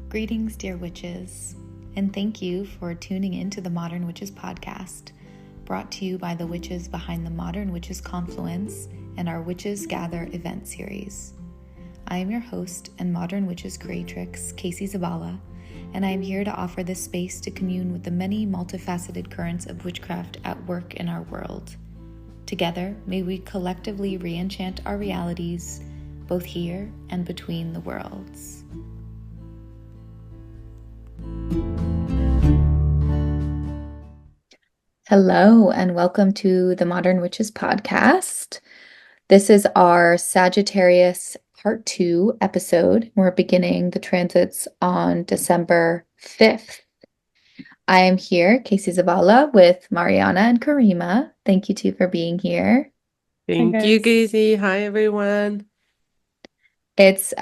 Greetings, dear witches, and thank you for tuning in to the Modern Witches podcast, brought to you by the witches behind the Modern Witches Confluence and our Witches Gather event series. I am your host and Modern Witches creatrix, Casey Zabala, and I am here to offer this space to commune with the many multifaceted currents of witchcraft at work in our world. Together, may we collectively re-enchant our realities, both here and between the worlds. Hello, and welcome to the Modern Witches podcast. This is our Sagittarius Part 2 episode. We're beginning the transits on December 5th. I am here, Casey Zavala, with Mariana and Karima. Thank you two for being here. Thank you, Casey. Hi, everyone. It's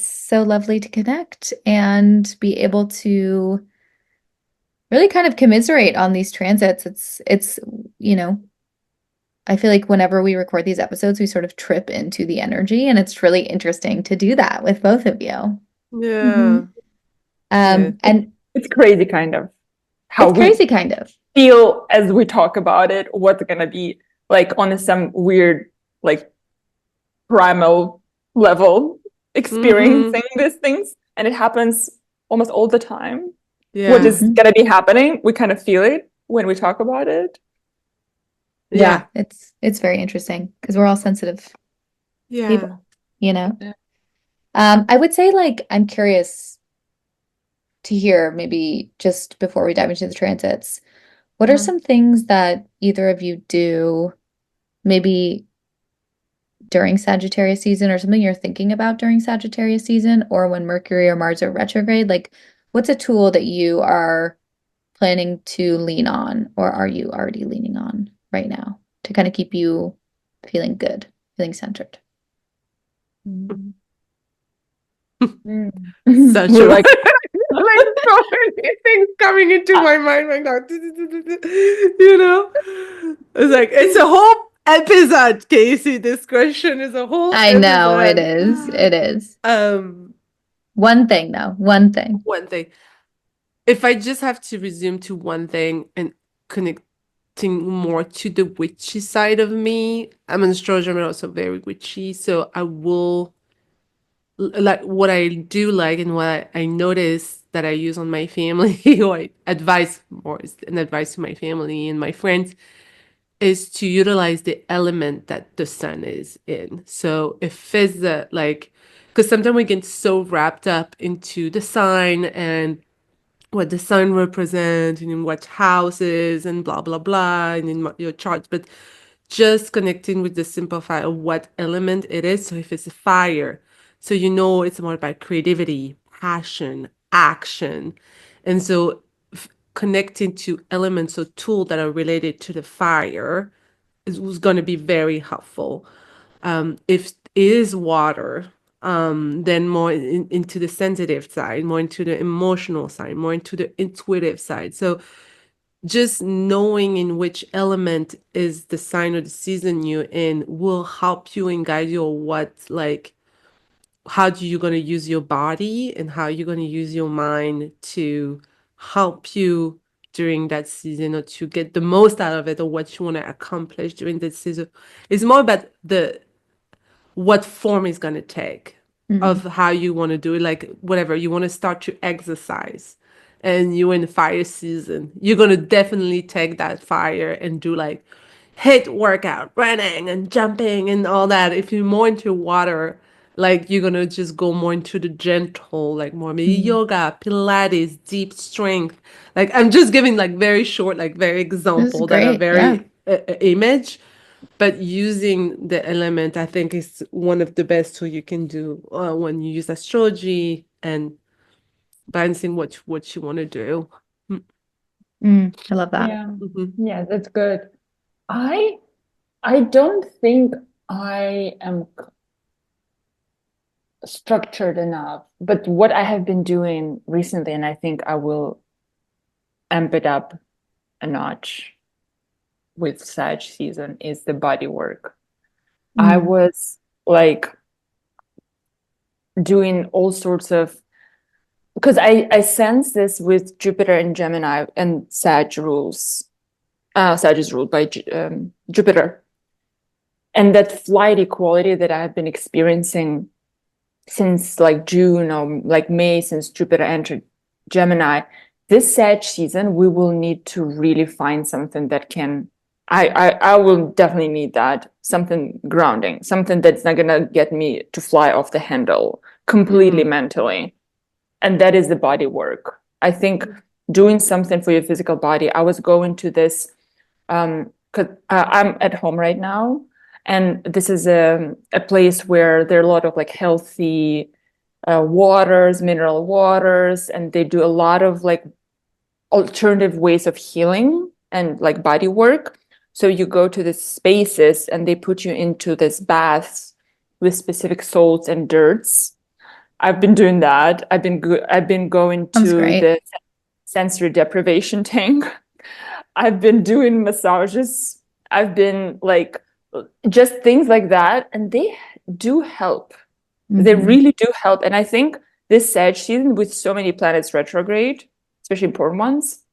so lovely to connect and be able to really kind of commiserate on these transits. It's I feel like whenever we record these episodes, we sort of trip into the energy, and it's really interesting to do that with both of you. Yeah. And it's crazy kind of how it's crazy kind of feel as we talk about it, what's gonna be like on some weird, like primal level experiencing these things, and it happens almost all the time. What is gonna be happening, we kind of feel it when we talk about it. Yeah, it's very interesting because we're all sensitive people, you know. I would say, like, I'm curious to hear, maybe just before we dive into the transits, what are some things that either of you do maybe during Sagittarius season, or something you're thinking about during Sagittarius season, or when Mercury or Mars are retrograde? Like, what's a tool that you are planning to lean on, or are you already leaning on right now to kind of keep you feeling good, feeling centered? Such a like so many things coming into my mind right now. You know, it's like it's a whole episode, Casey. This question is a whole I know it is. It is. One thing though. One thing. If I just have to resume to one thing and connecting more to the witchy side of me, I'm an astrologer, I'm also very witchy, so I will like what I do like and what I notice that I use on my family or I advise more is an advice to my family and my friends is to utilize the element that the sun is in. So if it's like, because sometimes we get so wrapped up into the sign and what the sun represents and in what houses and blah blah blah and in your charts, but just connecting with the simple fact of what element it is. So if it's a fire, so it's more about creativity, passion, action, and so connecting to elements or tools that are related to the fire was going to be very helpful. If it is water, then more into the sensitive side, more into the emotional side, more into the intuitive side. So just knowing in which element is the sign or the season you're in will help you and guide you on what, like, how do you going to use your body and how you're going to use your mind to help you during that season or to get the most out of it or what you want to accomplish during that season. It's more about what form is going to take of how you want to do it. Like whatever you want to start to exercise and you're in fire season, you're going to definitely take that fire and do like HIIT workout, running and jumping and all that. If you're more into water, like you're going to just go more into the gentle, like more maybe yoga, Pilates, deep strength. Like I'm just giving like very short, like very example that are very image. But using the element, I think, is one of the best tools you can do when you use astrology and balancing what you want to do. I love that. Yeah, that's good. I don't think I am structured enough, but what I have been doing recently, and I think I will amp it up a notch with Sag season, is the body work. I was like doing all sorts of, because I sense this with Jupiter and Gemini and Sag rules. Sag is ruled by Jupiter. And that flight equality that I've been experiencing since like June or like May, since Jupiter entered Gemini, this Sag season, we will need to really find something that can, I will definitely need that, something grounding, something that's not gonna get me to fly off the handle completely mentally. And that is the body work. I think doing something for your physical body. I was going to this, because I'm at home right now, and this is a place where there are a lot of like healthy waters, mineral waters, and they do a lot of like alternative ways of healing and like body work. So you go to these spaces and they put you into this baths with specific salts and dirts. I've been doing that. I've been going to the sensory deprivation tank. I've been doing massages. I've been like just things like that, and they do help. They really do help. And I think this Sag season, with so many planets retrograde, especially important ones,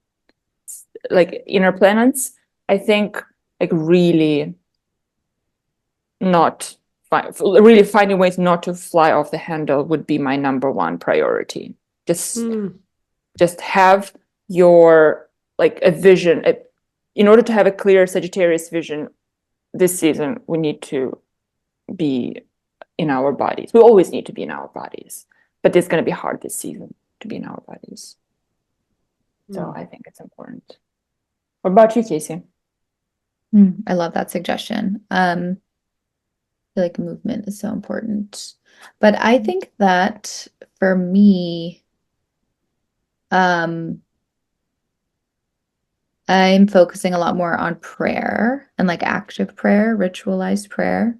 like inner planets, I think like really finding ways not to fly off the handle would be my number one priority. Just have your like a vision. In order to have a clear Sagittarius vision this season, we need to be in our bodies. We always need to be in our bodies, but it's going to be hard this season to be in our bodies. So I think it's important. What about you, Casey? I love that suggestion. I feel like movement is so important. But I think that for me, I'm focusing a lot more on prayer and like active prayer, ritualized prayer.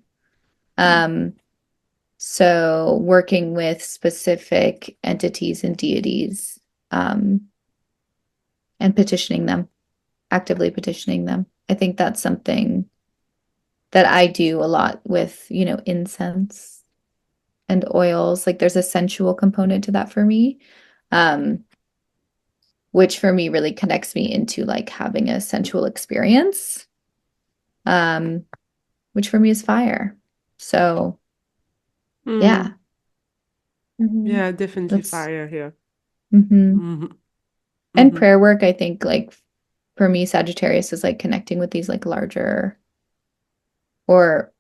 So working with specific entities and deities, and petitioning them, actively petitioning them. I think that's something that I do a lot with, incense and oils. Like there's a sensual component to that for me, which for me really connects me into like having a sensual experience, which for me is fire. So yeah. Yeah, definitely fire here. And prayer work, I think like for me, Sagittarius is like connecting with these like larger or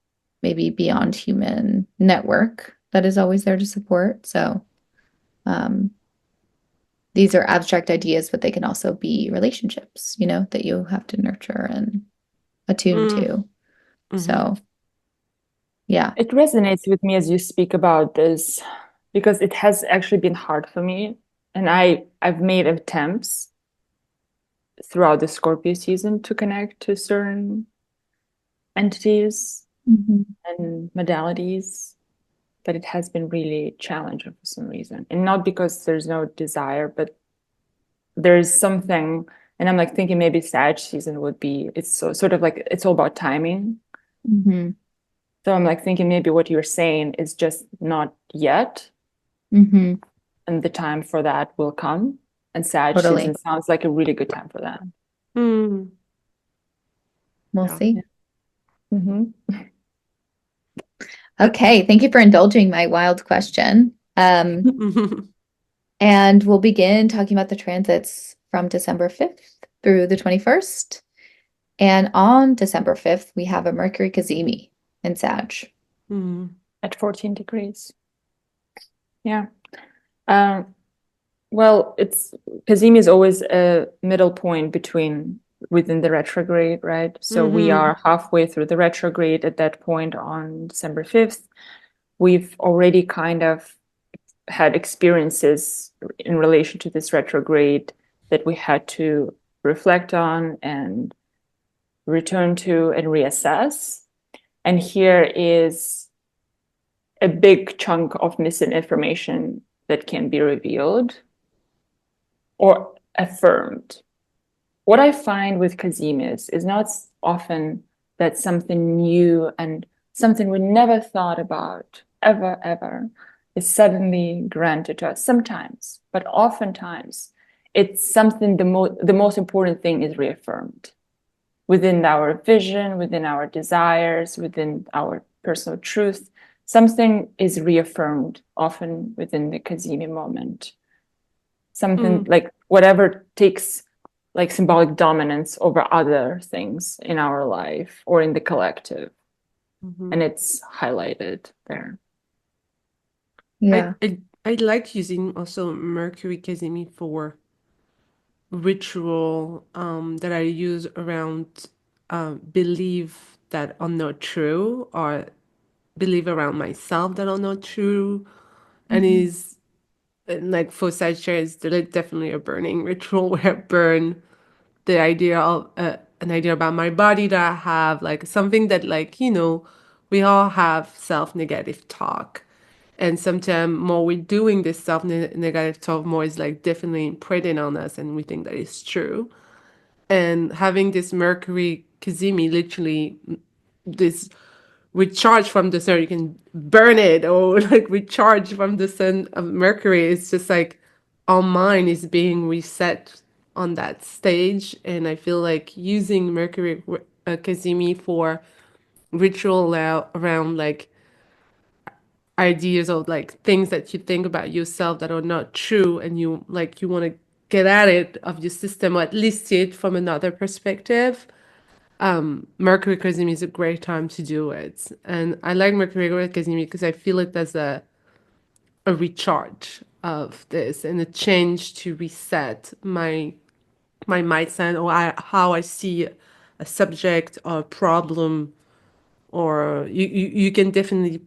maybe beyond human network that is always there to support. So these are abstract ideas, but they can also be relationships, that you have to nurture and attune to. So yeah. It resonates with me as you speak about this, because it has actually been hard for me. And I've made attempts throughout the Scorpio season to connect to certain entities and modalities, but it has been really challenging for some reason. And not because there's no desire, but there's something, and I'm like thinking maybe Sag season would be, it's sort of like, it's all about timing. So I'm like thinking maybe what you're saying is just not yet. And the time for that will come. And Sag season sounds like a really good time for that. We'll see. Okay, thank you for indulging my wild question. And we'll begin talking about the transits from December 5th through the 21st. And on December 5th, we have a Mercury Cazimi in Sag. At 14 degrees. Yeah. Well, Cazimi is always a middle point within the retrograde, right? So we are halfway through the retrograde at that point on December 5th. We've already kind of had experiences in relation to this retrograde that we had to reflect on and return to and reassess. And here is a big chunk of missing information that can be revealed or affirmed. What I find with Cazimis is not often that something new and something we never thought about, ever, is suddenly granted to us sometimes, but oftentimes it's something the most important thing is reaffirmed within our vision, within our desires, within our personal truth. Something is reaffirmed often within the Kazemi moment. Something like whatever takes like symbolic dominance over other things in our life or in the collective. And it's highlighted there. Yeah. I like using also Mercury Kazemi for ritual that I use around belief that are not true, or believe around myself that are not true. And is like for Sagittarius, there's definitely a burning ritual where I burn the idea of an idea about my body that I have, like something that, like, we all have self-negative talk. And sometimes more we're doing this self-negative talk, more is like definitely imprinting on us and we think that it's true. And having this Mercury Kazemi, literally this recharge from the sun, you can burn it, or like recharge from the sun of Mercury. It's just like our mind is being reset on that stage. And I feel like using Mercury Kazemi for ritual around like ideas of like things that you think about yourself that are not true, and you want to get at it of your system, or at least see it from another perspective. Mercury Kazemi is a great time to do it. And I like Mercury Kazemi because I feel it as a recharge of this and a change to reset my mindset, or how I see a subject or a problem. Or you can definitely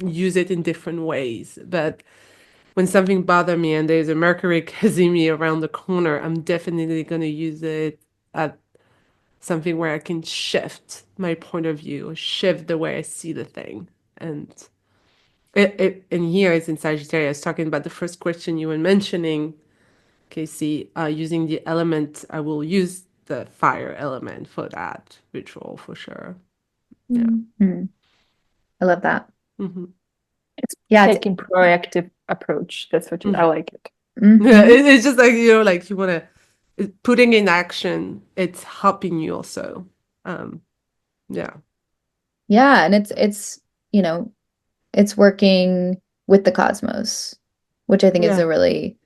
use it in different ways. But when something bothers me and there's a Mercury Kazemi around the corner, I'm definitely going to use it at something where I can shift my point of view, shift the way I see the thing. And and here is in Sagittarius, talking about the first question you were mentioning, Casey, using the element, I will use the fire element for that ritual for sure. Yeah. I love that. It's Yeah, taking proactive approach. That's what I like it. Yeah, it's just like, like you want to putting in action, it's helping you also. Yeah. Yeah, and it's it's working with the cosmos, which I think is Yeah. a really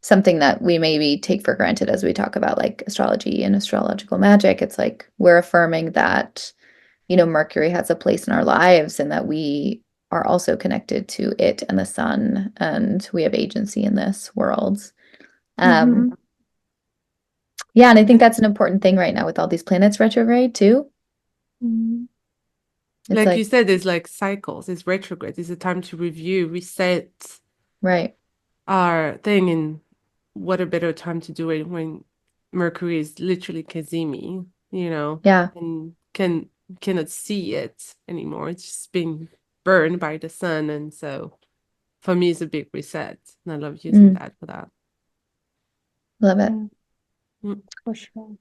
something that we maybe take for granted as we talk about like astrology and astrological magic. It's like we're affirming that, Mercury has a place in our lives and that we are also connected to it and the sun, and we have agency in this world. Yeah, and I think that's an important thing right now with all these planets retrograde too. It's Like you like, said, there's like cycles, it's retrograde, it's a time to review, reset right. our thing. And what a better time to do it when Mercury is literally Kazemi, Yeah. and cannot see it anymore. It's just being burned by the sun. And so for me, it's a big reset. And I love using that for that. Love it. For sure.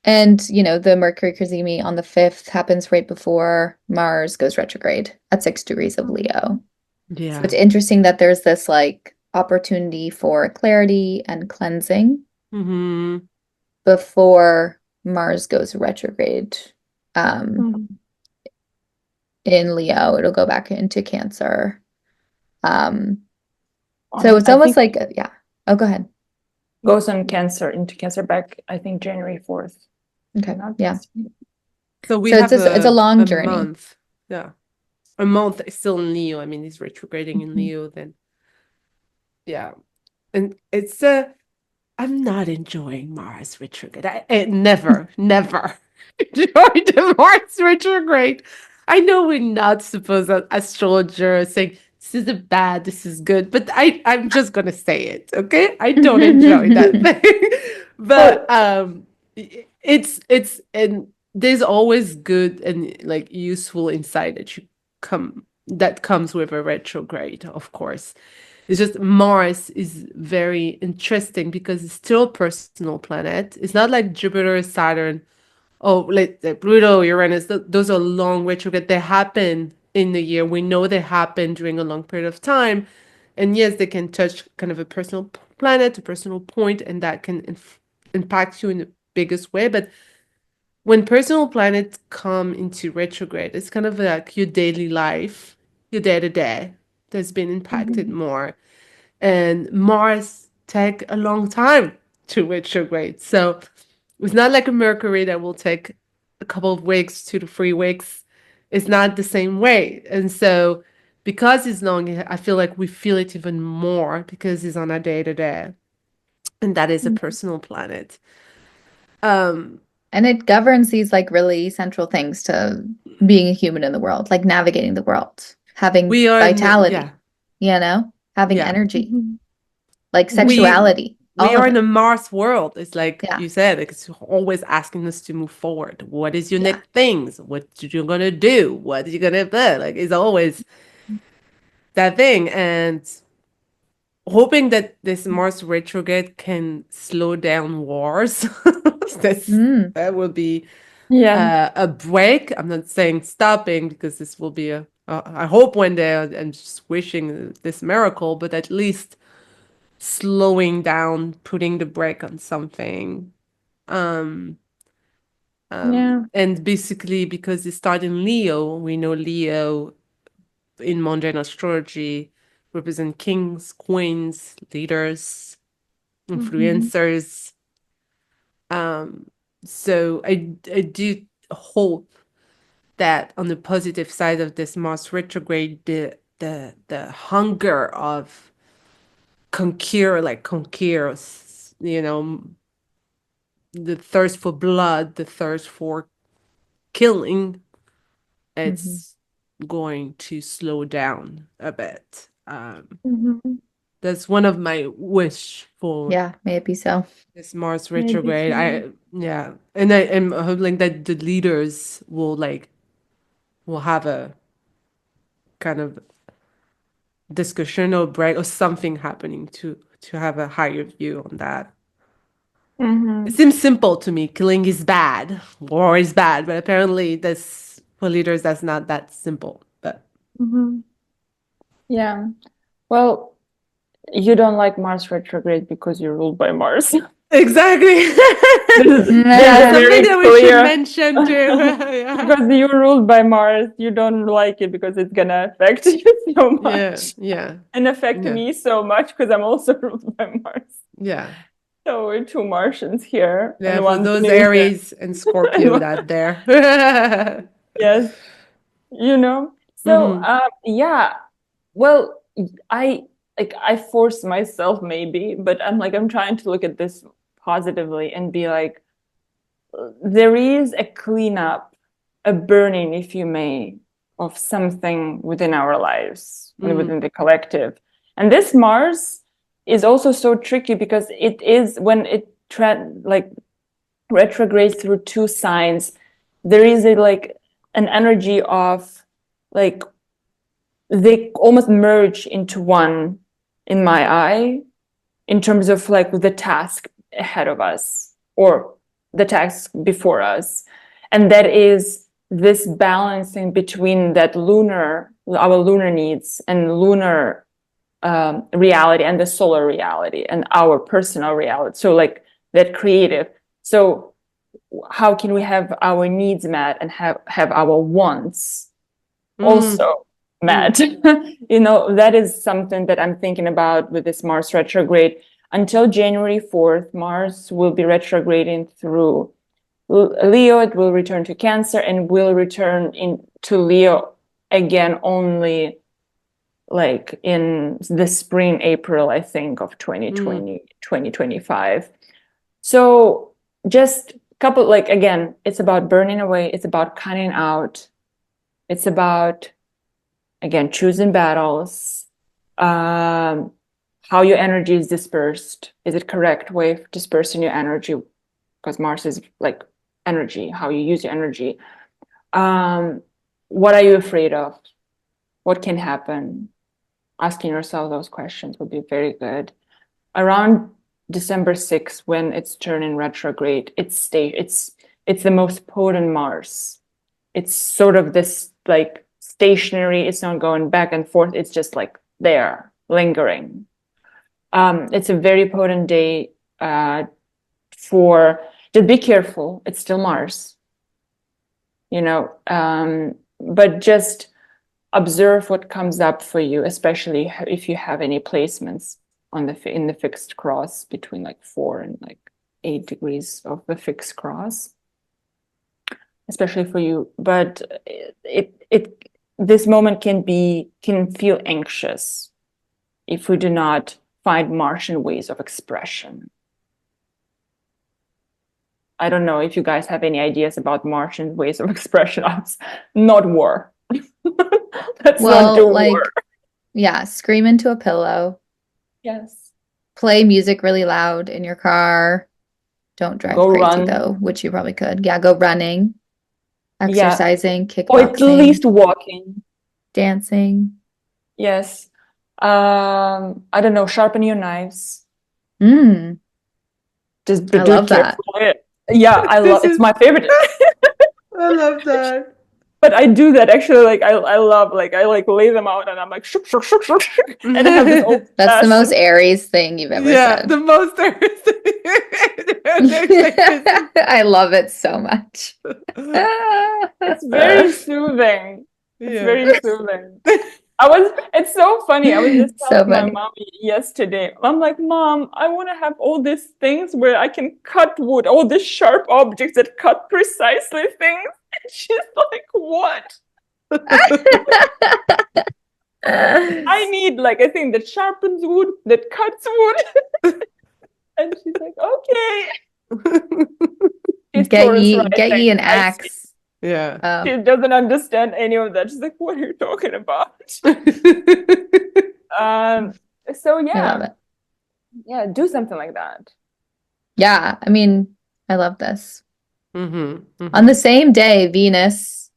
And, the Mercury Cazimi on the 5th happens right before Mars goes retrograde at 6 degrees of Leo. So it's interesting that there's this like opportunity for clarity and cleansing before Mars goes retrograde. In Leo, it'll go back into Cancer. So it's almost like, yeah. Oh, go ahead. Goes on into Cancer back, I think, January 4th. Okay. Yeah. So we have it's a long journey. Month. Yeah. A month is still in Leo. I mean, he's retrograding in Leo then. Yeah. And it's I'm not enjoying Mars retrograde. I never enjoyed the Mars retrograde. I know we're not supposed to astrologer saying this is bad, this is good, but I'm just gonna say it, okay? I don't enjoy that thing. But it's and there's always good and like useful insight that comes with a retrograde, of course. It's just Mars is very interesting because it's still a personal planet. It's not like Jupiter, Saturn, like Pluto, Uranus. Those are long retrograde. They happen in the year. We know they happen during a long period of time. And yes, they can touch kind of a personal planet, a personal point, and that can impact you in the biggest way. But when personal planets come into retrograde, it's kind of like your daily life, your day-to-day that's been impacted more. And Mars take a long time to retrograde. So it's not like a Mercury that will take a couple of weeks, 2 to 3 weeks. It's not the same way. And so because it's long, I feel like we feel it even more because it's on a day-to-day. And that is a personal planet. And it governs these like really central things to being a human in the world, like navigating the world, having vitality, having energy, like sexuality. We are in a Mars world. It's like you said, it's always asking us to move forward. What is your next things? What you're gonna do? What are you gonna do? Like it's always that thing. And hoping that this Mars retrograde can slow down wars. That will be a break. I'm not saying stopping because this will be I hope one day I'm just wishing this miracle, but at least slowing down, putting the brake on something. And basically because it started in Leo, we know Leo in mundane astrology represent kings, queens, leaders, influencers. So I do hope that on the positive side of this Mars retrograde, the hunger of conquer, the thirst for blood, the thirst for killing, it's going to slow down a bit. That's one of my wish for maybe so. This Mars retrograde. And I'm hoping that the leaders will have a kind of discussion or break or something happening to have a higher view on that. It seems simple to me. Killing is bad, war is bad, but apparently this for leaders that's not that simple. But well, you don't like Mars retrograde because you're ruled by Mars. Exactly. Something that we should mention too. Because you're ruled by Mars, you don't like it because it's gonna affect you so much. And affect me so much because I'm also ruled by Mars. So we're two Martians here. Yeah, for those Aries and Scorpios out there. Yes. So well, I force myself maybe, but I'm trying to look at this positively and be like, there is a cleanup, a burning, if you may, of something within our lives and within the collective. And this Mars is also so tricky because it is when it retrogrades through two signs, there is an energy of they almost merge into one in my eye in terms of the task ahead of us or the task before us. And that is this balancing between that our lunar needs and lunar reality and the solar reality and our personal reality. So that creative. So how can we have our needs met and have our wants also met? That is something that I'm thinking about with this Mars retrograde. Until January 4th, Mars will be retrograding through Leo. It will return to Cancer and will return into Leo again only in the spring, April, I think, of 2025. So just a couple, again, it's about burning away. It's about cutting out. It's about, again, choosing battles, how your energy is dispersed. Is it correct way of dispersing your energy? Because Mars is energy, how you use your energy. What are you afraid of? What can happen? Asking yourself those questions would be very good. Around December 6th, when it's turning retrograde, it's the most potent Mars. It's sort of this stationary. It's not going back and forth. It's just like there, lingering. It's a very potent day for, just be careful. It's still Mars, but just observe what comes up for you, especially if you have any placements in the fixed cross between like 4 and like 8 degrees of the fixed cross, especially for you. But this moment can feel anxious if we do not find Martian ways of expression. I don't know if you guys have any ideas about Martian ways of expression. Not war. Let's not do war. Yeah, scream into a pillow. Yes. Play music really loud in your car. Don't drive crazy though, which you probably could. Yeah, go running, exercising, kickboxing. Or at least walking. Dancing. Yes. I don't know, sharpen your knives. Just I love that. Yeah, it's my favorite. I love that. But I do that actually, like I love, like I like lay them out and I'm like shook, shook, shook, shook, shook, and I have this old That's the most Aries thing you've ever said. Yeah, the most Aries thing. I love it so much. It's very soothing. It's very soothing. It's so funny. I was just telling my mom yesterday. I'm like, Mom, I want to have all these things where I can cut wood, all these sharp objects that cut precisely things. And she's like, what? I need like a thing that sharpens wood, that cuts wood. And she's like, okay. Get ye an axe. Yeah. She doesn't understand any of that. She's like, what are you talking about? So yeah. I love it. Yeah, do something like that. Yeah, I mean, I love this. Mm-hmm. On the same day, Venus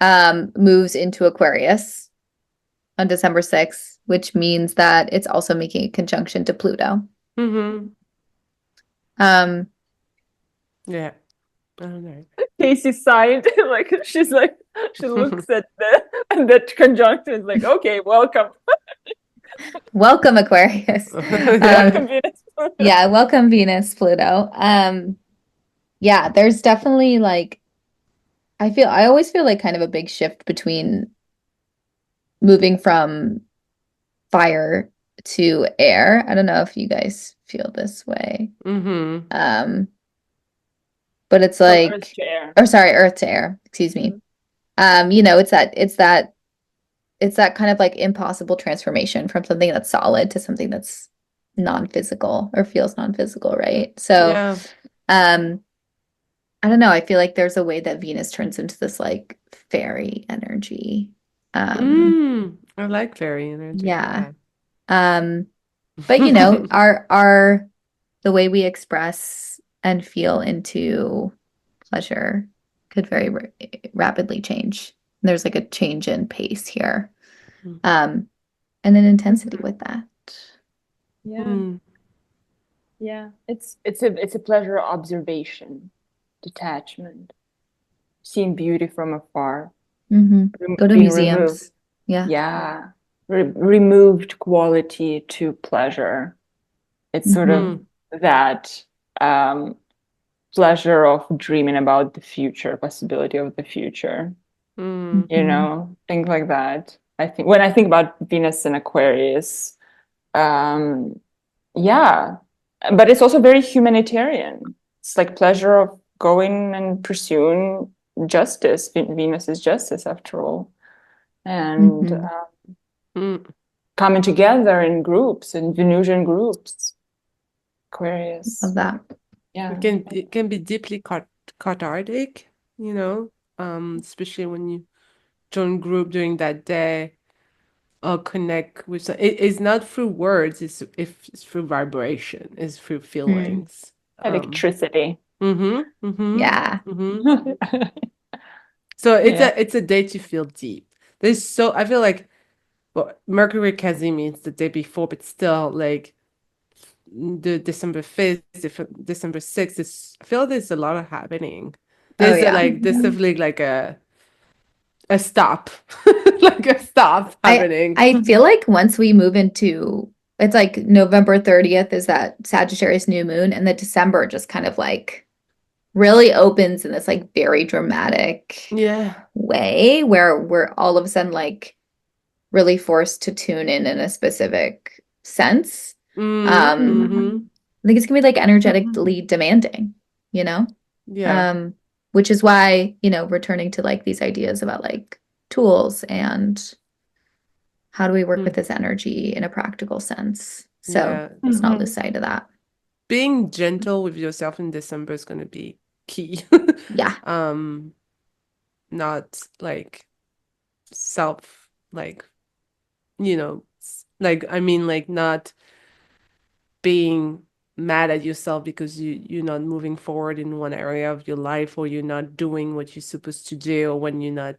moves into Aquarius on December 6th, which means that it's also making a conjunction to Pluto. Yeah. I don't know. Casey sighed, she looks at that conjunction, is like, okay, welcome. Welcome, Aquarius. Welcome, Venus. Yeah, welcome, Venus, Pluto. Yeah, there's definitely like, I always feel like kind of a big shift between moving from fire to air. I don't know if you guys feel this way. But it's like, Earth to air. Or sorry, earth to air, excuse me. It's that kind of like impossible transformation from something that's solid to something that's non-physical or feels non-physical, right? So, I don't know. I feel like there's a way that Venus turns into this like fairy energy. I like fairy energy. Yeah. But our the way we express and feel into pleasure could very rapidly change. There's like a change in pace here, and an intensity with that. Yeah, it's a pleasure of observation, detachment, seeing beauty from afar. Go to museums. Removed quality to pleasure. It's sort of that pleasure of dreaming about the future, possibility of the future. Things like that. I think when I think about Venus and Aquarius, but it's also very humanitarian. It's like pleasure of going and pursuing justice. Venus is justice, after all, and coming together in groups, in Venusian groups. Aquarius. Love that. Yeah, it can be deeply cathartic, especially when you join group during that day, or connect with. It's not through words; it's through vibration. It's through feelings. Electricity. Yeah. So it's a day to feel deep. I feel like, well, Mercury Kazimi, it's the day before, but still like the December 5th, December 6th, I feel there's a lot of happening. There's definitely like a a stop, like a stop happening. I feel like once we move into, it's like November 30th is that Sagittarius new moon, and the December just kind of like really opens in this like very dramatic way where we're all of a sudden like really forced to tune in a specific sense. I think it's gonna be like energetically demanding, you know? Yeah. Which is why, you know, returning to like these ideas about like tools and how do we work with this energy in a practical sense. So let's not lose sight of that. Being gentle with yourself in December is gonna be key. Yeah. Not like self, like, you know, like, I mean, like not being mad at yourself because you're not moving forward in one area of your life, or you're not doing what you're supposed to do, or when you're not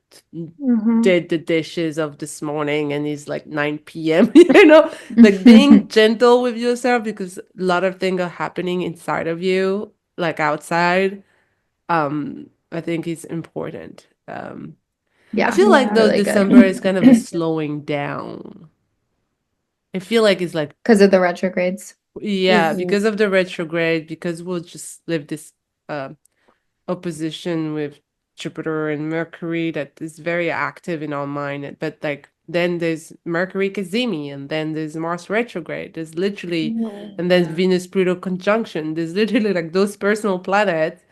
did the dishes of this morning and it's like 9 p.m. you know, like being gentle with yourself, because a lot of things are happening inside of you, like outside. I think is important. Yeah, I feel like though really December good. is kind of a slowing down. I feel like it's like, Because of the retrogrades. yeah, because of the retrograde, because we'll just live this opposition with Jupiter and Mercury that is very active in our mind. But like then there's Mercury Cazimi, and then there's Mars retrograde. There's literally, and then Venus Pluto conjunction. There's literally like those personal planets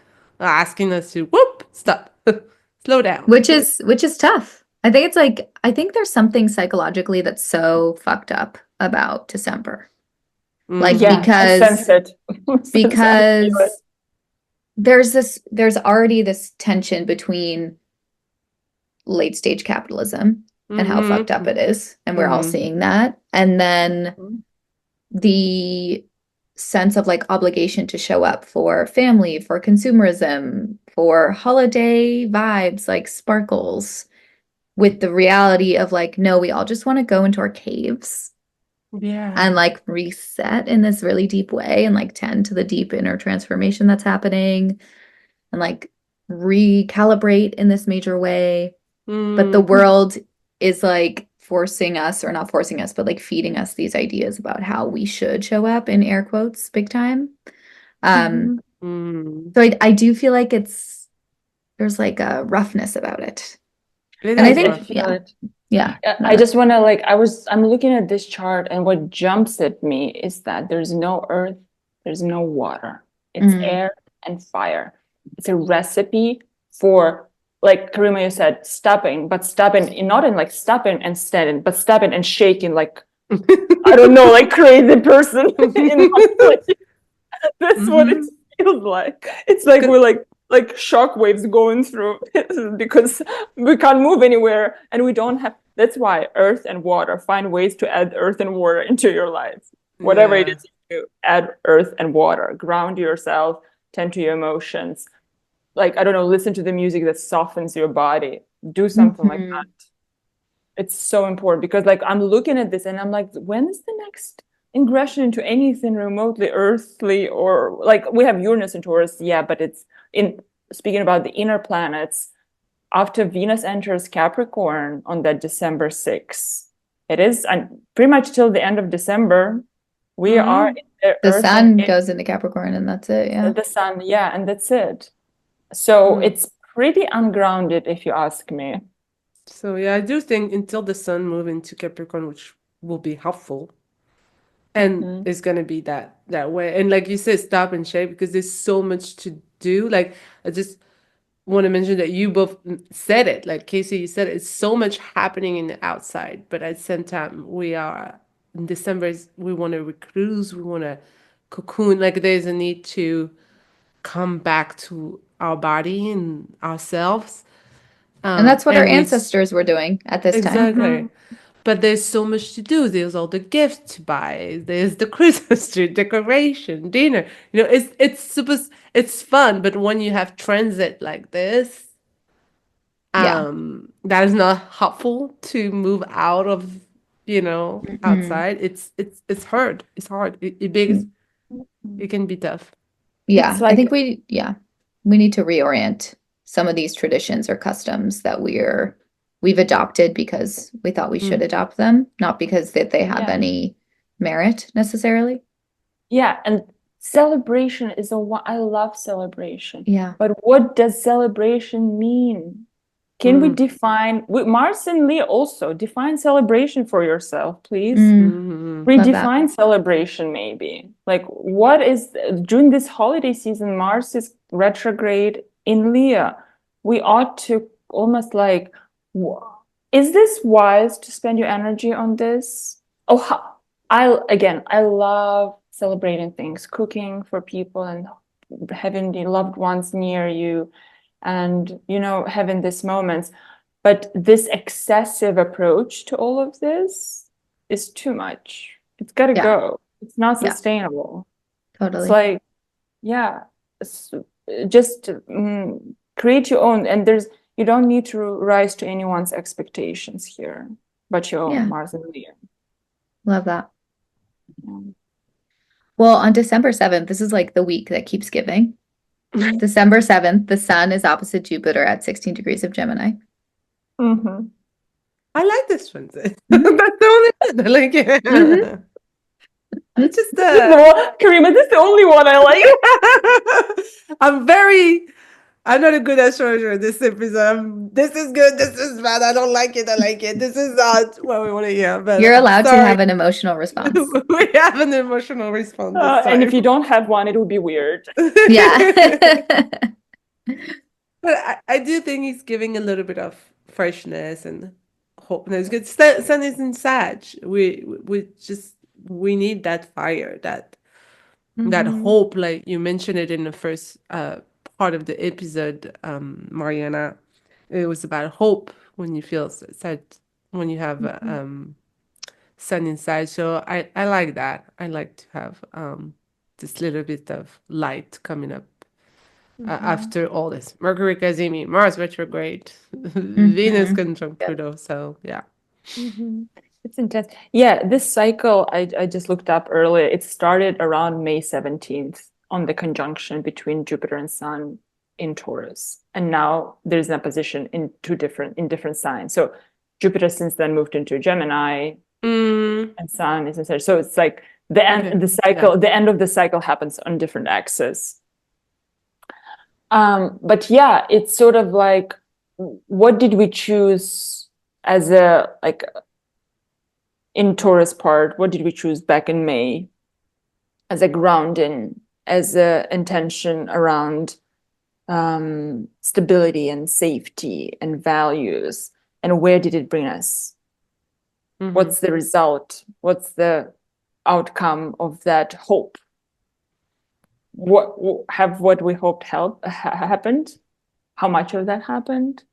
are asking us to whoop, stop, slow down. Which is tough. I think it's like, I think there's something psychologically that's so fucked up about December. Like, I sense it. because there's already this tension between late stage capitalism and how fucked up it is, and we're all seeing that, and then the sense of like obligation to show up for family, for consumerism, for holiday vibes, like sparkles, with the reality of like, no, we all just want to go into our caves and like reset in this really deep way and like tend to the deep inner transformation that's happening and like recalibrate in this major way. But the world is like forcing us, or not forcing us, but like feeding us these ideas about how we should show up, in air quotes, big time. So I do feel like there's like a roughness about it. And I think, yeah. I just want to like, I'm looking at this chart, and what jumps at me is that there's no earth, there's no water. It's air and fire. It's a recipe for, like Karima, you said, stopping, but stopping, not in like stopping and standing, but stopping and shaking like, I don't know, like crazy person. That's what it feels like. It's like we're like shock waves going through because we can't move anywhere, and we don't have. That's why earth and water, find ways to add earth and water into your life. Whatever it is, you add earth and water. Ground yourself, tend to your emotions. Like, I don't know, listen to the music that softens your body. Do something like that. It's so important, because like I'm looking at this and I'm like, when is the next ingression into anything remotely earthly? Or like, we have Uranus and Taurus, but it's in speaking about the inner planets, after Venus enters Capricorn on that December 6th, it is, and pretty much till the end of December, we are in the sun goes into Capricorn, and that's it. The sun, and that's it. So it's pretty ungrounded, if you ask me. So I do think until the sun move into Capricorn, which will be helpful, and it's gonna be that way. And like you said, stop and shape, because there's so much to do. Like, I just want to mention that you both said it. Like Casey, you said it's so much happening in the outside, but at the same time, we are in December. We want to recluse. We want to cocoon. Like, there's a need to come back to our body and ourselves. And that's what our ancestors were doing at this time. Exactly. But there's so much to do. There's all the gifts to buy. There's the Christmas tree, decoration, dinner. You know, it's fun. But when you have transit like this, that is not helpful to move out of, outside. It's hard. It's hard. It can be tough. Yeah, like, I think we need to reorient some of these traditions or customs that we're we've adopted because we thought we should adopt them, not because that they have any merit necessarily. Yeah, and celebration is I love celebration. Yeah. But what does celebration mean? Can we define, Mars and Leo also, define celebration for yourself, please? Redefine celebration, maybe. Like, what is, during this holiday season, Mars is retrograde in Leo. We ought to almost like, is this wise to spend your energy on this? Oh, I love celebrating things, cooking for people and having the loved ones near you and, you know, having these moments. But this excessive approach to all of this is too much. It's got to go. It's not sustainable. Totally. It's like, just create your own. And you don't need to rise to anyone's expectations here, but your own, Mars and Leo. Love that. Well, on December 7th, this is like the week that keeps giving. December 7th, the sun is opposite Jupiter at 16 degrees of Gemini. I like this one. That's the only one I like it. It's just Karima, this is the only one I like. I'm not a good astrologer in this episode. This is good, this is bad, I don't like it, I like it. This is not what we want to hear. But you're allowed to have an emotional response. We have an emotional response. And if you don't have one, it would be weird. Yeah. But I do think he's giving a little bit of freshness and hope. And it's good. Sun is in Sag. We need that fire, that hope. Like you mentioned it in the first part of the episode, Mariana. It was about hope when you feel sad, when you have sun inside. So I like that. I like to have this little bit of light coming up after all this. Mercury Kazimi, Mars retrograde, Venus conjunct Pluto. So yeah. It's intense. Yeah, this cycle I just looked up earlier. It started around May 17th on the conjunction between Jupiter and Sun in Taurus. And now there's an opposition in different signs. So Jupiter since then moved into Gemini and Sun is in Sagittarius. So it's like the end of the cycle happens on different axes. But yeah, it's sort of like, what did we choose as in Taurus part, what did we choose back in May as a grounding, as a intention around stability and safety and values, and where did it bring us? What's the result? What's the outcome of that hope? What we hoped happened? How much of that happened?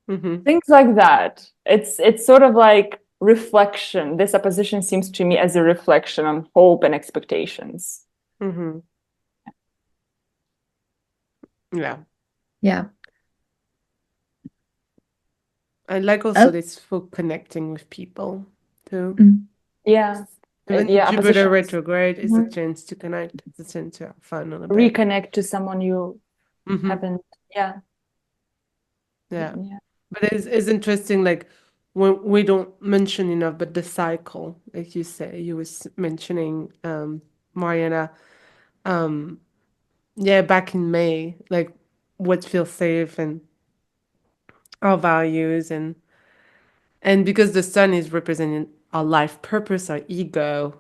Things like that. It's sort of like reflection. This opposition seems to me as a reflection on hope and expectations. Yeah. I like also this for connecting with people too. Yeah. When Jupiter retrograde is a chance to connect. It's a chance to have fun on a bit. Reconnect to someone you haven't. Yeah. But it's interesting, like when we don't mention enough, but the cycle, like you say, you was mentioning, Mariana, back in May, like what feels safe and our values and because the sun is representing our life purpose, our ego,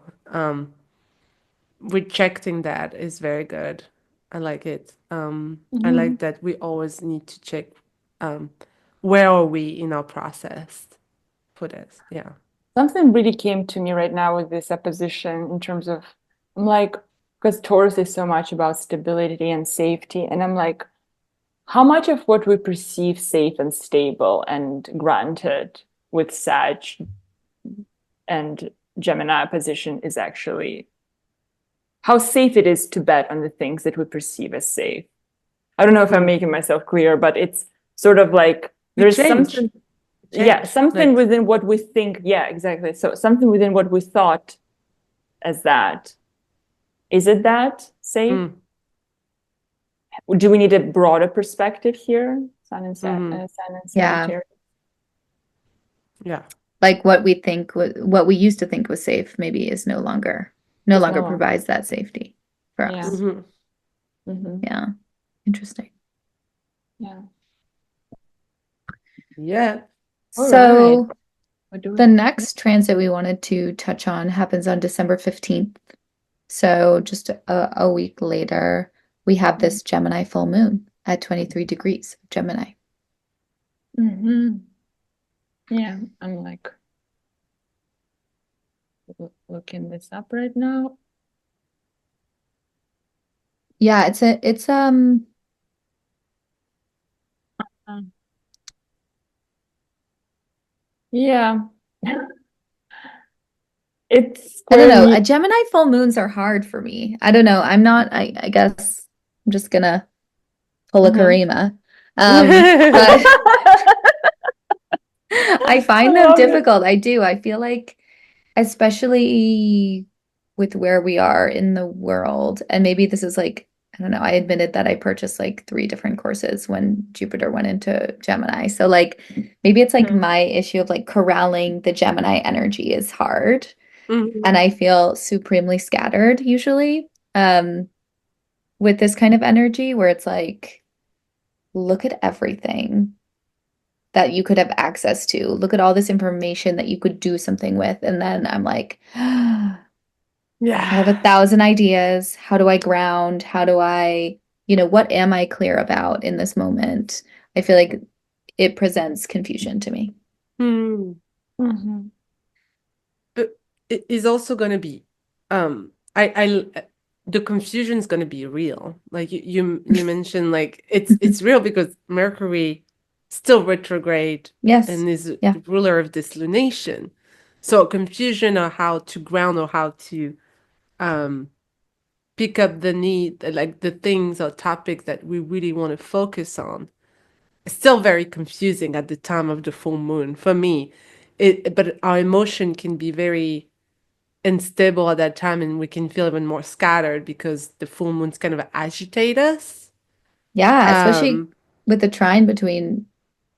rejecting that is very good. I like it. I like that we always need to check where are we in our process for this. Yeah. Something really came to me right now with this opposition in terms of, I'm like, because Taurus is so much about stability and safety. And I'm like, how much of what we perceive safe and stable and granted with Sag and Gemini position is actually how safe it is to bet on the things that we perceive as safe. I don't know if I'm making myself clear, but it's sort of like there's something within what we think. Yeah, exactly. So something within what we thought as that. Is it that safe? Do we need a broader perspective here? Sun and Sagittarius. Yeah. Like what we used to think was safe maybe is no longer provides that safety for Yeah. us. Yeah. Interesting. Yeah. Yeah. So the next transit we wanted to touch on happens on December 15th. So just a week later, we have this Gemini full moon at 23 degrees of Gemini. Yeah, I'm like looking this up right now. Yeah, it's Yeah. I don't know. Gemini full moons are hard for me. I don't know. I'm not, I guess I'm just gonna pull a Karima. But I find them difficult. I do. I feel like, especially with where we are in the world, and maybe this is like, I don't know, I admitted that I purchased like 3 different courses when Jupiter went into Gemini. So like maybe it's like my issue of like corralling the Gemini energy is hard. And I feel supremely scattered usually with this kind of energy where it's like, look at everything that you could have access to. Look at all this information that you could do something with. And then I'm like, I have 1,000 ideas. How do I ground? How do I, what am I clear about in this moment? I feel like it presents confusion to me. But it is also going to be, I the confusion is going to be real. Like you mentioned, like it's real because Mercury still retrograde Yes. and is the ruler of this lunation. So confusion on how to ground or how to pick up the need, like the things or topics that we really want to focus on. It's still very confusing at the time of the full moon for me. But our emotion can be very unstable at that time, and we can feel even more scattered because the full moons kind of agitate us. Yeah, especially with the trine between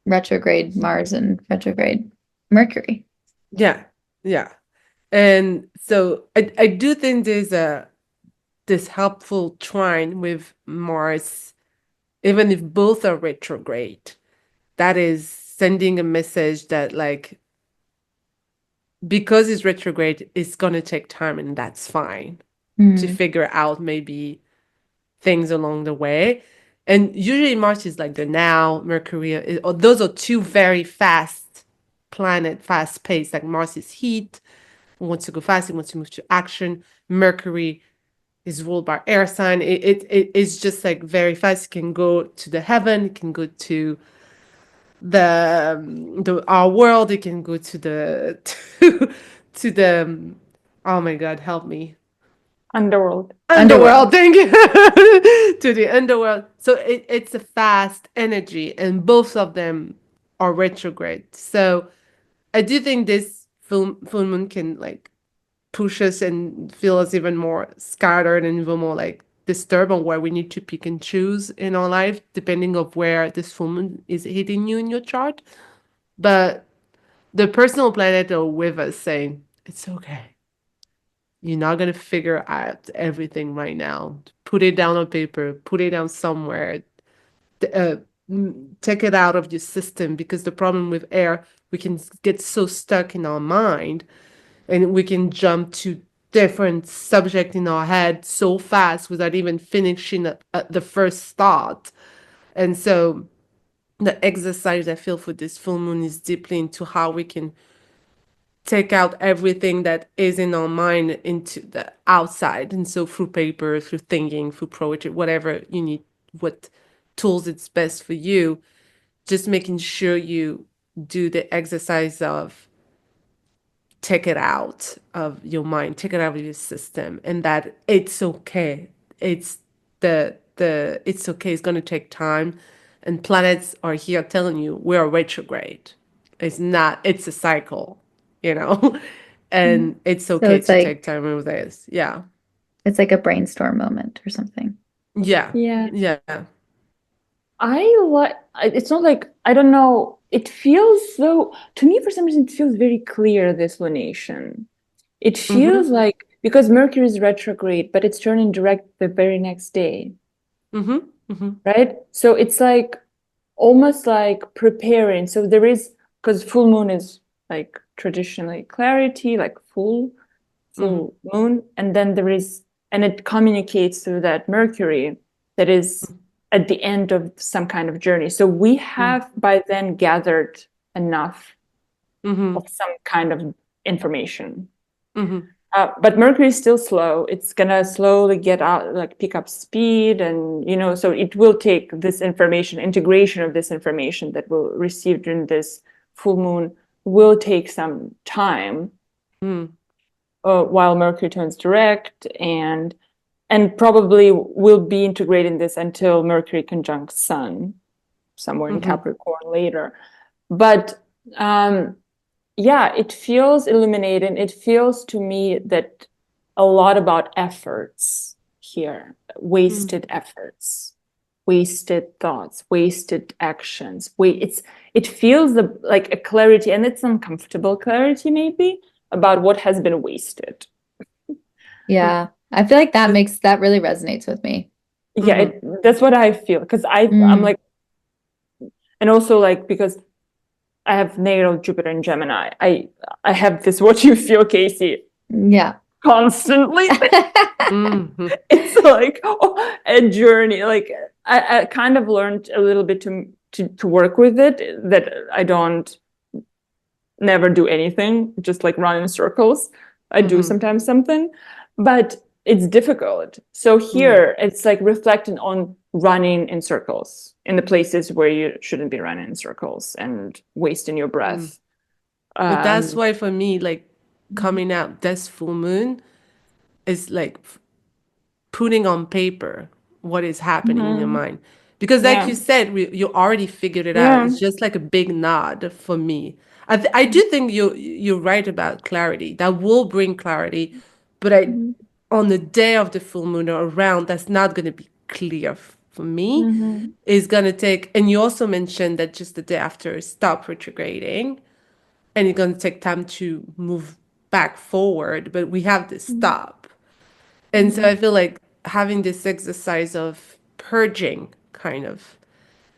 retrograde Mars and retrograde Mercury. Yeah, yeah. And so I do think there's this helpful trine with Mars, even if both are retrograde. That is sending a message that like because it's retrograde, it's gonna take time, and that's fine to figure out maybe things along the way. And usually Mars is like the now, Mercury, those are 2 very fast planet, fast pace. Like Mars is heat, wants to go fast, it wants to move to action. Mercury is ruled by air sign. It's just like very fast. It can go to the heaven, it can go to the our world, it can go to the to the oh my god, help me. Underworld. Thank you. To the underworld. So it's a fast energy, and both of them are retrograde. So I do think this full moon can like push us and feel us even more scattered and even more like disturbed on where we need to pick and choose in our life, depending of where this full moon is hitting you in your chart. But the personal planet are with us saying, it's okay. You're not going to figure out everything right now. Put it down on paper, put it down somewhere, take it out of your system, because the problem with air, we can get so stuck in our mind and we can jump to different subject in our head so fast without even finishing at the first thought. And so the exercise I feel for this full moon is deeply into how we can take out everything that is in our mind into the outside. And so through paper, through thinking, through poetry, whatever you need, what tools it's best for you, just making sure you do the exercise of take it out of your mind, take it out of your system, and that it's okay. It's it's okay. It's going to take time, and planets are here telling you we are retrograde. It's not. It's a cycle, you know, and it's So okay it's to like take time with this. Yeah. it's like a brainstorm moment or something. Yeah. Yeah. Yeah. It's not like, I don't know, it feels though, to me for some reason it feels very clear, this lunation. It feels like, because Mercury is retrograde, but it's turning direct the very next day, right? So it's like almost like preparing. So there is, because full moon is like traditionally clarity, like full moon, and then there is, and it communicates through that Mercury that is at the end of some kind of journey. So we have by then gathered enough of some kind of information. But Mercury is still slow. It's gonna slowly get out, like pick up speed, and so it will take this information, integration of this information that we'll receive during this full moon will take some time, while Mercury turns direct, and probably we'll be integrating this until Mercury conjunct Sun somewhere in Capricorn later. But yeah, it feels illuminating. It feels to me that a lot about efforts here, wasted efforts, wasted thoughts, wasted actions. It feels like a clarity, and it's uncomfortable clarity maybe about what has been wasted. Yeah, I feel like that really resonates with me. Yeah, that's what I feel, because I'm like, and also like because I have natal Jupiter in Gemini. I have this what you feel, Casey. Yeah. Constantly. It's like a journey. Like I kind of learned a little bit to work with it, that I don't never do anything, just like run in circles. I do sometimes something, but it's difficult. So here it's like reflecting on running in circles in the places where you shouldn't be running in circles and wasting your breath. But that's why for me, like coming out this full moon is like putting on paper what is happening in your mind. Because like you said, you already figured it out. It's just like a big nod for me. I do think you're right about clarity. That will bring clarity, but on the day of the full moon or around, that's not going to be clear for me. It's going to take, and you also mentioned that just the day after, stop retrograding, and it's going to take time to move back forward, but we have to stop. And so I feel like having this exercise of purging, kind of,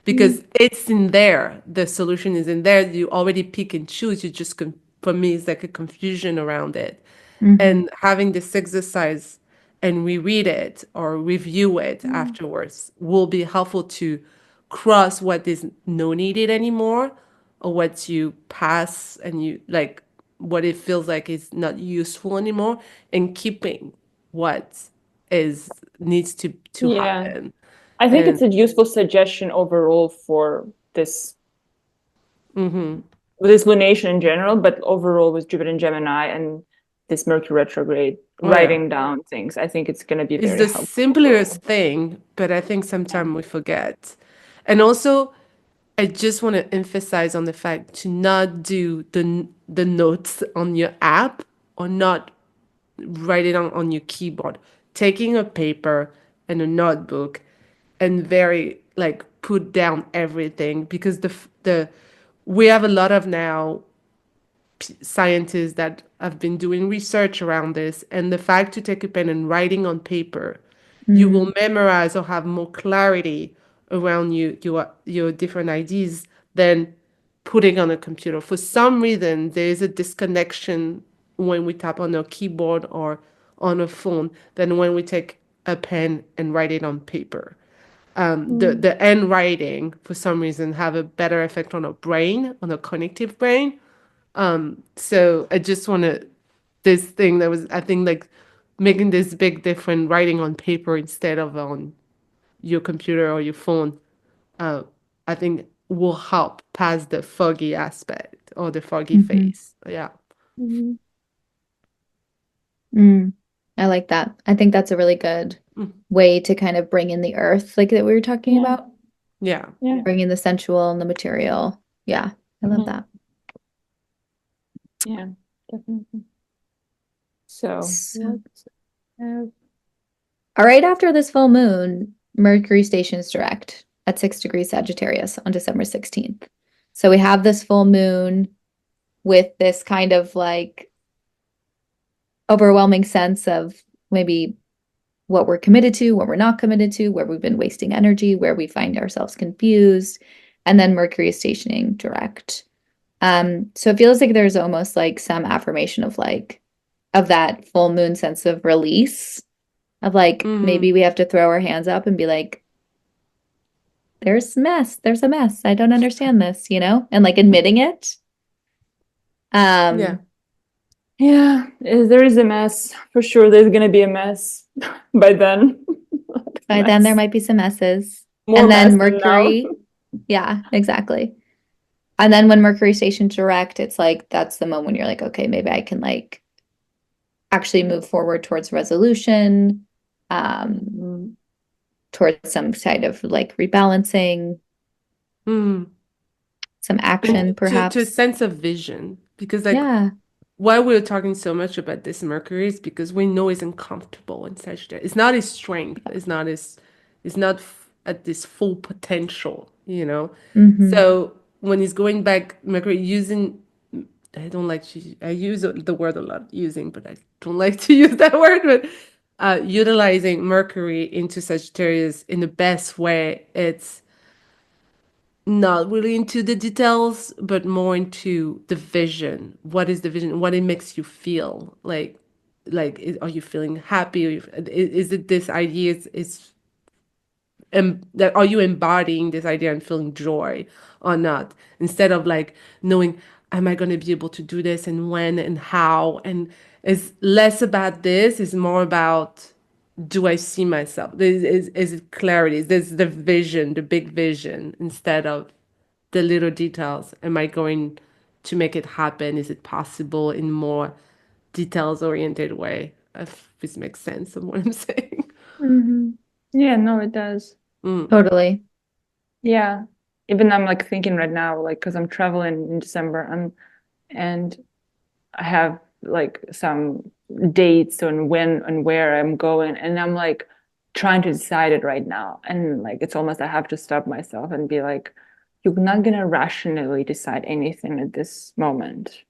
because it's in there, the solution is in there. You already pick and choose. You just, for me, it's like a confusion around it. And having this exercise and reread it or review it afterwards will be helpful to cross what is no needed anymore, or what you pass and you like what it feels like is not useful anymore, and keeping what is needs to happen. I think it's a useful suggestion overall for this this lunation in general, but overall with Jupiter and Gemini and this Mercury retrograde, writing down things. I think it's going to be It's very the helpful. simplest thing, but I think sometimes we forget. And also, I just want to emphasize on the fact to not do the notes on your app, or not write it on your keyboard. Taking a paper and a notebook and very like put down everything, because the we have a lot of now scientists that have been doing research around this, and the fact to take a pen and writing on paper, you will memorize or have more clarity around your different ideas than putting on a computer. For some reason, there is a disconnection when we tap on a keyboard or on a phone than when we take a pen and write it on paper. The end writing, for some reason, have a better effect on our brain, on a cognitive brain. So I just want to, this thing that was, I think, like making this big difference, writing on paper instead of on your computer or your phone, I think will help pass the foggy aspect or the foggy phase. Yeah. I like that. I think that's a really good way to kind of bring in the earth, like that we were talking about. Yeah. Bring in the sensual and the material. Yeah, I love that. Yeah, definitely. So, all right, after this full moon, Mercury stations direct. at 6 degrees Sagittarius on December 16th. So we have this full moon with this kind of like overwhelming sense of maybe what we're committed to, what we're not committed to, where we've been wasting energy, where we find ourselves confused. And then Mercury is stationing direct. So it feels like there's almost like some affirmation of like, of that full moon sense of release, of like, maybe we have to throw our hands up and be like, there's a mess. I don't understand this, and like admitting it. Yeah, there is a mess. For sure, there's going to be a mess by then. By then, there might be some messes. More and then mess Mercury. than now. Yeah, exactly. And then when Mercury stations direct, it's like, that's the moment when you're like, okay, maybe I can like actually move forward towards resolution, towards some kind of like rebalancing, some action, perhaps. To a sense of vision. Because like, yeah. why we're talking so much about this Mercury is because we know it's uncomfortable in Sagittarius. It's not his strength. It's not at this full potential, So when he's going back, Mercury using, I don't like to, I use the word a lot, using, but I don't like to use that word, but utilizing Mercury into Sagittarius in the best way. It's not really into the details, but more into the vision. What is the vision? What it makes you feel like? Are you feeling happy? Is it this idea? That are you embodying this idea and feeling joy or not? Instead of like knowing, am I going to be able to do this and when and how? And it's less about this. It's more about, do I see myself? Is it clarity? Is this the vision, the big vision, instead of the little details? Am I going to make it happen? Is it possible in more details oriented way? If this makes sense of what I'm saying. Yeah, no, it does. Totally. Yeah. Even I'm like thinking right now, like, because I'm traveling in December and I have like some dates on when and where I'm going, and I'm like trying to decide it right now. And like it's almost I have to stop myself and be like, you're not gonna rationally decide anything at this moment.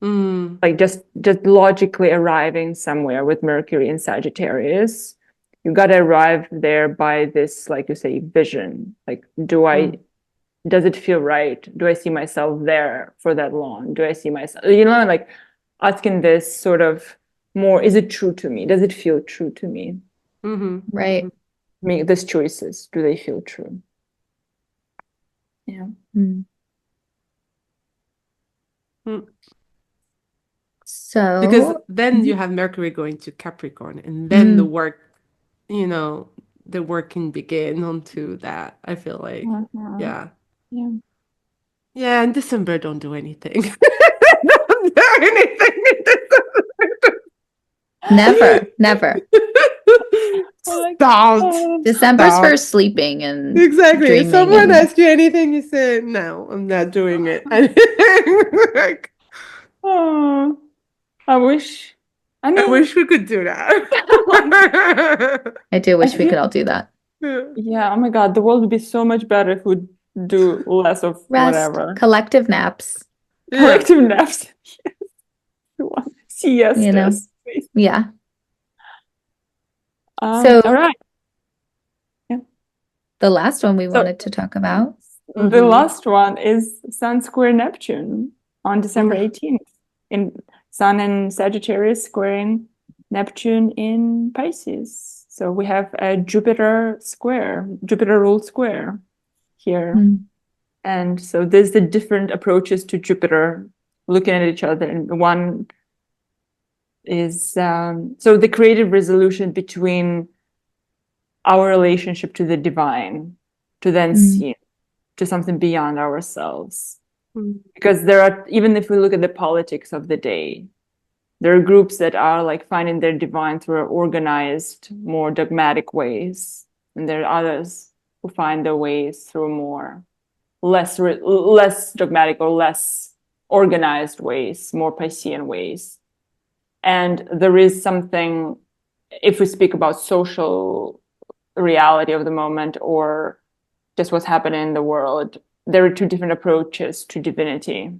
Like just logically arriving somewhere with Mercury in Sagittarius, you got to arrive there by this, like you say, vision. Like, does it feel right? Do I see myself there for that long? Do I see myself, like asking this sort of more, is it true to me? Does it feel true to me? Right. Make these choices, do they feel true? Yeah. So because then you have Mercury going to Capricorn, and then the work, the work can begin onto that. I feel like, yeah. In December, don't do anything. Don't do anything in December. Never. Don't. December's for sleeping and exactly. dreaming. If someone asks you anything, you say, no, I'm not doing it. Like, oh, I wish we could do that. I do wish we could all do that. Yeah, oh my God, the world would be so much better if we do less of Rest, whatever. collective naps. Collective naps. Siestas. Yeah. So, all right. Yeah. The last one we wanted to talk about. The last one is Sun square Neptune on December 18th. In Sun in Sagittarius squaring Neptune in Pisces. So we have a Jupiter ruled square here. And so there's the different approaches to Jupiter looking at each other. And one is, so the creative resolution between our relationship to the divine, to then see, to something beyond ourselves. Because there are, even if we look at the politics of the day, there are groups that are like finding their divine through organized, more dogmatic ways. And there are others who find their ways through more less dogmatic or less organized ways, more Piscean ways. And there is something, if we speak about social reality of the moment or just what's happening in the world. There are two different approaches to divinity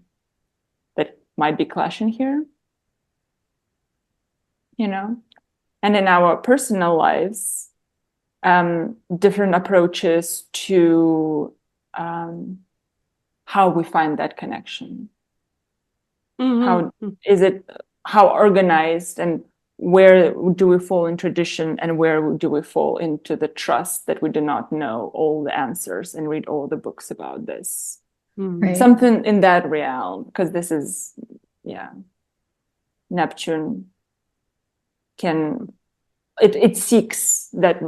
that might be clashing here, and in our personal lives, different approaches to how we find that connection. How is it, how organized, and where do we fall in tradition, and where do we fall into the trust that we do not know all the answers and read all the books about this? Right. Something in that realm, because this is, Neptune it seeks that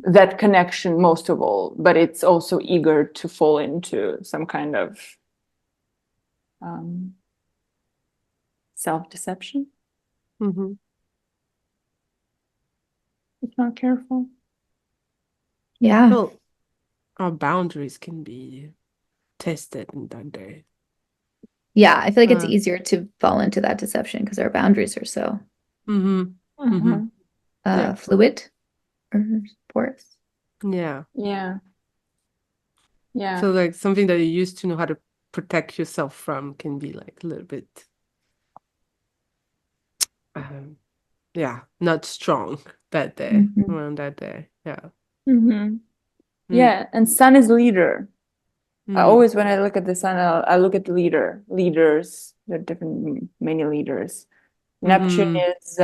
that connection most of all, but it's also eager to fall into some kind of self-deception. If not careful. Yeah. Well, our boundaries can be tested in that day. Yeah, I feel like it's easier to fall into that deception because our boundaries are so fluid or porous. Yeah. So like something that you used to know how to protect yourself from can be like a little bit not strong that day, around that day. And Sun is leader. I always, when I look at the Sun, I look at leaders. There are many leaders. Neptune is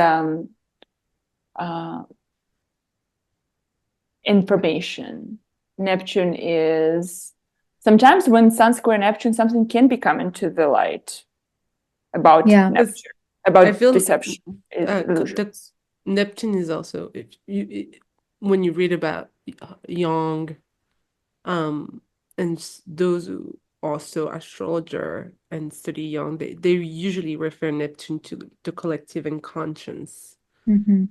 information. Neptune is sometimes when Sun square Neptune, something can be coming to the light about Neptune, about deception. Neptune is also, when you read about Jung, and those who also astrologer and study Jung, they usually refer Neptune to the collective inconscious. And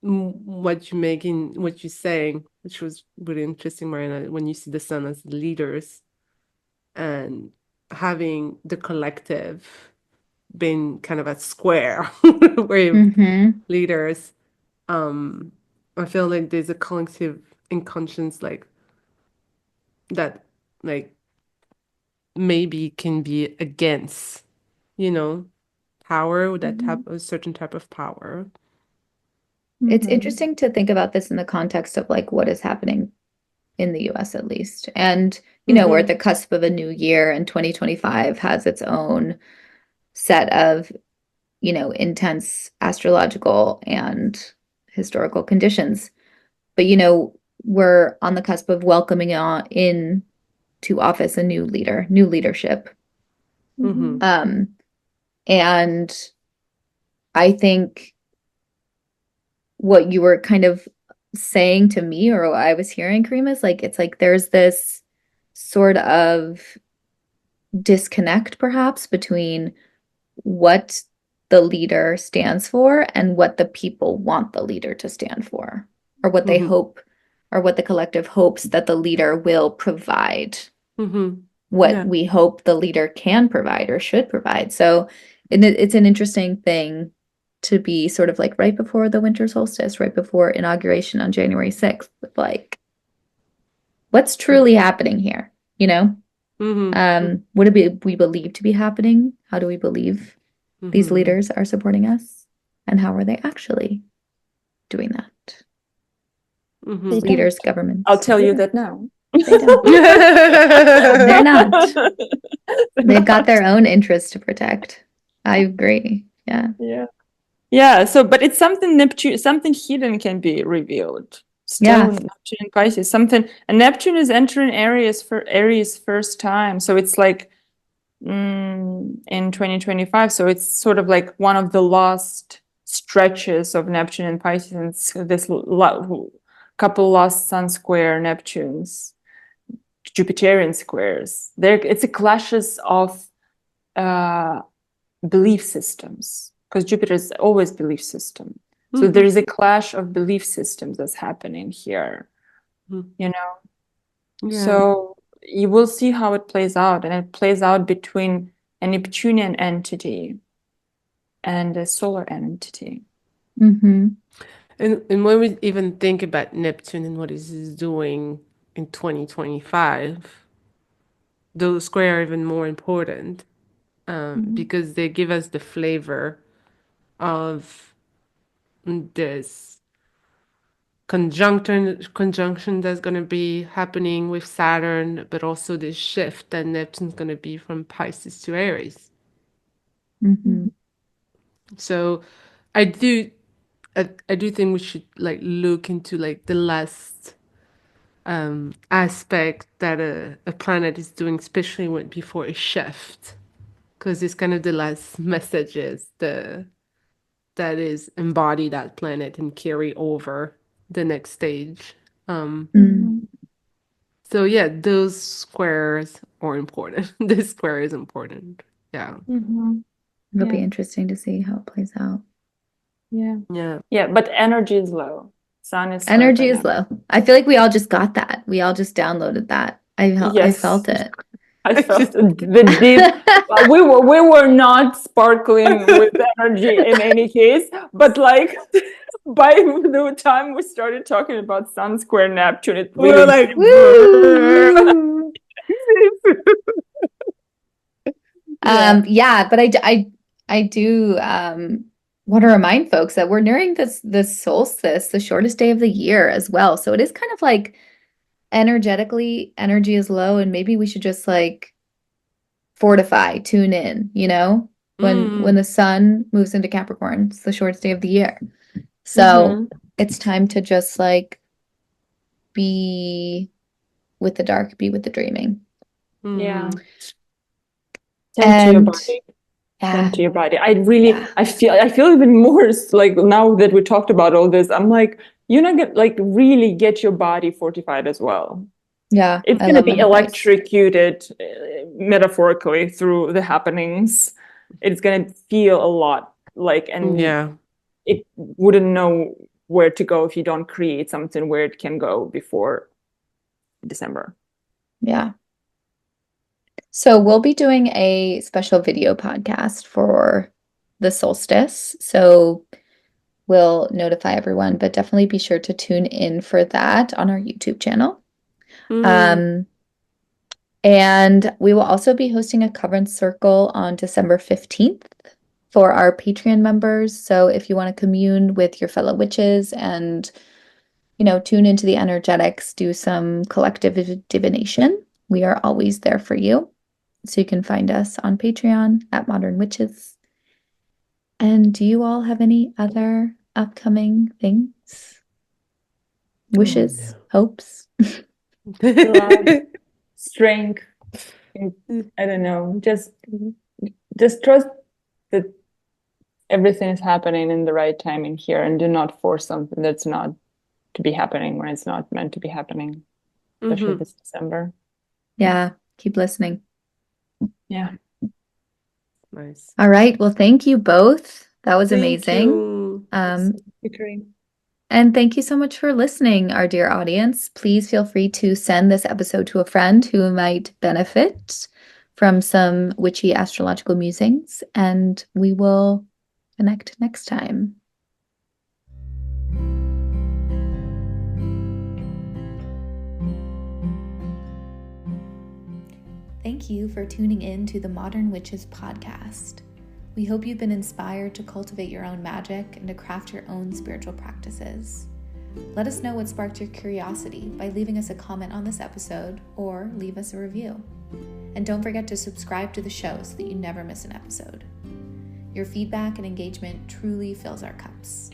what you're saying, which was really interesting, Marina, when you see the Sun as leaders and having the collective being kind of a square where leaders, I feel like there's a collective inconscious like that, like maybe can be against, power, that type a certain type of power. It's interesting to think about this in the context of like what is happening in the US at least. And, we're at the cusp of a new year, and 2025 has its own set of, intense astrological and historical conditions. But, we're on the cusp of welcoming in to office a new leadership. And I think what you were kind of saying to me, or what I was hearing, Karima, is like, it's like there's this sort of disconnect perhaps between what the leader stands for and what the people want the leader to stand for, or what they hope, or what the collective hopes that the leader will provide, what we hope the leader can provide or should provide. So it's an interesting thing to be sort of like right before the winter solstice, right before inauguration on January 6th, with like, what's truly happening here, what do we believe to be happening? How do we believe these leaders are supporting us? And how are they actually doing that? Leaders, governments. I'll tell you that now. They don't. They're not. They've got their own interests to protect. I agree. Yeah. So, but it's something something hidden can be revealed. Still, Neptune in Pisces, something. And Neptune is entering Aries for Aries first time. So it's like in 2025. So it's sort of like one of the last stretches of Neptune and Pisces. And this couple last Sun square Neptunes, Jupiterian squares. It's a clashes of belief systems, because Jupiter is always belief system. So there is a clash of belief systems that's happening here, So you will see how it plays out, and it plays out between a Neptunian entity and a solar entity. And when we even think about Neptune and what it is doing in 2025, those squares are even more important because they give us the flavor of this conjunction that's going to be happening with Saturn, but also this shift that Neptune's going to be from Pisces to Aries. Mm-hmm. So I do I do think we should like look into like the last aspect that a planet is doing, especially when before a shift, because it's kind of the last messages that is embody that planet and carry over the next stage. So yeah, those squares are important. This square is important. Yeah. It'll be interesting to see how it plays out. Yeah, but energy is low. Sun is Energy is low. I feel like we all just got that. We all just downloaded that. I felt it. I felt the deep. We were not sparkling with energy in any case, but like by the time we started talking about Sun square Neptune, it we were like, woo! Yeah, but I do want to remind folks that we're nearing this solstice, the shortest day of the year as well. So it is kind of like energetically, energy is low, and maybe we should just like fortify, tune in, when the sun moves into Capricorn, it's the shortest day of the year. So it's time to just like be with the dark, be with the dreaming. Yeah. Tend to your body. Tend to your body. I feel even more like now that we talked about all this, I'm like, really get your body fortified as well. Yeah. It's going to be electrocuted metaphorically through the happenings. It's going to feel a lot like, and it wouldn't know where to go if you don't create something where it can go before December. Yeah. So we'll be doing a special video podcast for the solstice. So we'll notify everyone, but definitely be sure to tune in for that on our YouTube channel. And we will also be hosting a Coven Circle on December 15th for our Patreon members. So if you want to commune with your fellow witches and, tune into the energetics, do some collective divination, we are always there for you. So you can find us on Patreon at Modern Witches. And do you all have any other upcoming things? Wishes, hopes? Love, strength. I don't know. Just trust that everything is happening in the right timing here, and do not force something that's not to be happening when it's not meant to be happening, especially this December. Yeah, keep listening. Yeah. Nice. All right. Well, thank you both. That was amazing. You. And thank you so much for listening, our dear audience. Please feel free to send this episode to a friend who might benefit from some witchy astrological musings, and we will connect next time. Thank you for tuning in to the Modern Witches podcast. We hope you've been inspired to cultivate your own magic and to craft your own spiritual practices. Let us know what sparked your curiosity by leaving us a comment on this episode or leave us a review. And don't forget to subscribe to the show so that you never miss an episode. Your feedback and engagement truly fills our cups.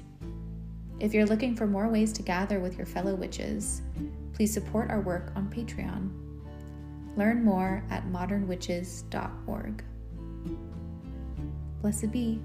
If you're looking for more ways to gather with your fellow witches, please support our work on Patreon. Learn more at modernwitches.org. Blessed be.